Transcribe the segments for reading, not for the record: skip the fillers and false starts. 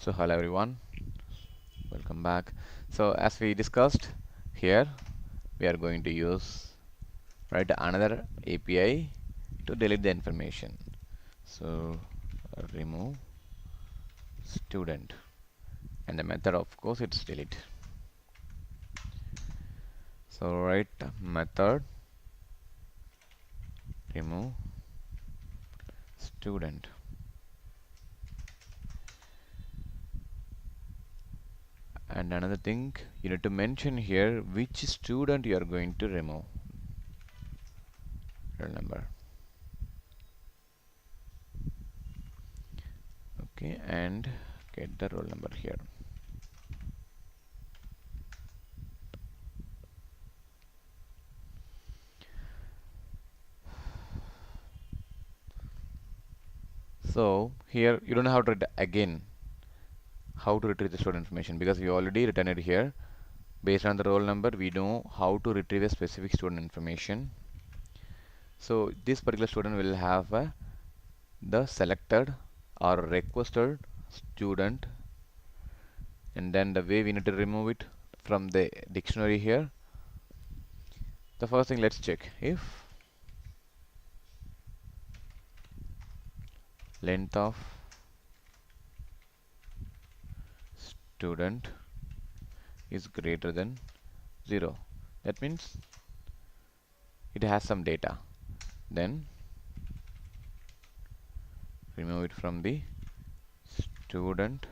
So hello everyone, welcome back. So as we discussed here, we are going to use another API to delete the information. So remove student, and the method, of course, it's delete. So method remove student, and another thing you need to mention here which student you are going to remove. Roll number. Okay, and get the roll number here. So here you don't have to write again how to retrieve the stored information because we already written it here. Based on the roll number, we know how to retrieve a specific student information. So this particular student will have the selected or requested student, and then the way we need to remove it from the dictionary here. The first thing, let's check if length of student is greater than 0. That means it has some data. Then remove it from the student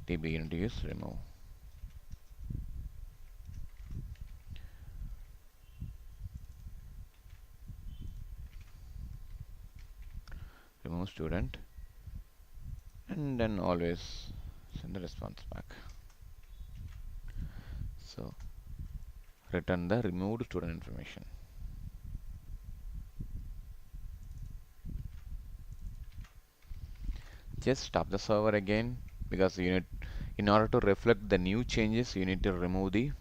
DB. You need to use remove. Remove student, and then always send the response back. So return the removed student information. Just stop the server again because you need, in order to reflect the new changes, you need to remove the,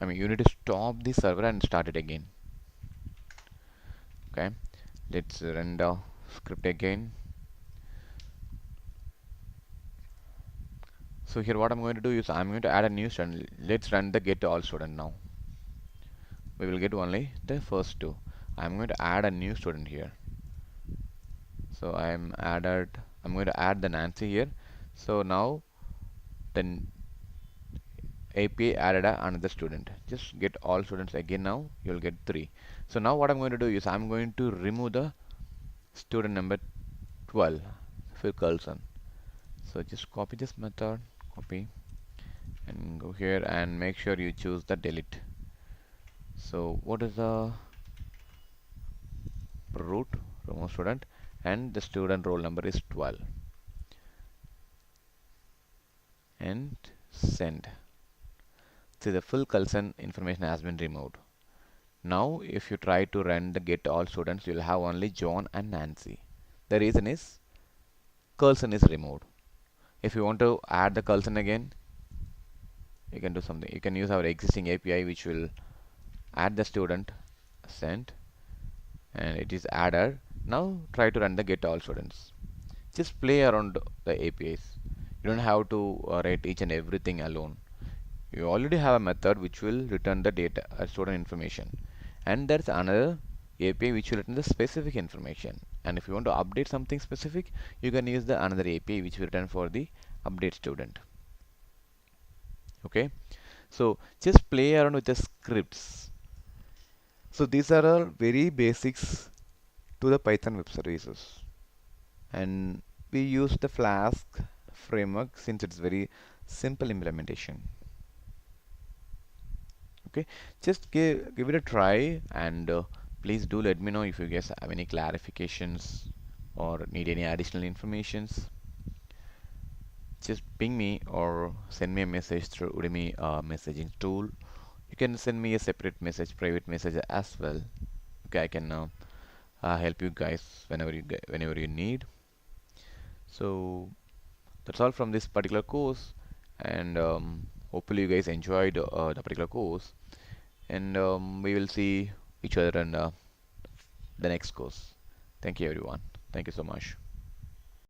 you need to stop the server and start it again. Okay, let's run the script again. So here what I'm going to do is I'm going to add a new student. Let's run the get all student now. We will get only the first two. I'm going to add a new student here. So I'm going to add the Nancy here. So now the API added another student. Just get all students again. Now you'll get 3. So now what I'm going to do is I'm going to remove the student number 12, Phil Carlson. So just copy this method, copy, and go here and make sure you choose the delete. So what is the root? Remove student, and the student roll number is 12, and send. See, the full Carlson information has been removed. Now if you try to run the get all students, you'll have only John and Nancy. The reason is Carlson is removed. If you want to add the Carlson again, you can do something. You can use our existing API which will add the student, send, and it is added. Now try to run the get all students. Just play around the APIs. You don't have to write each and everything alone. You already have a method which will return the data student information, and there's another API which will return the specific information. And if you want to update something specific, you can use the another API which will return for the update student. Okay, so just play around with the scripts. So these are all very basics to the Python web services, and we use the Flask framework since it's very simple implementation. Okay, just give it a try, and please do let me know if you guys have any clarifications or need any additional informations. Just ping me or send me a message through Udemy messaging tool. You can send me a separate message, private message as well. Okay, I can help you guys whenever you need. So that's all from this particular course, and hopefully you guys enjoyed the particular course, and we will see each other in the next course. Thank you everyone. Thank you so much.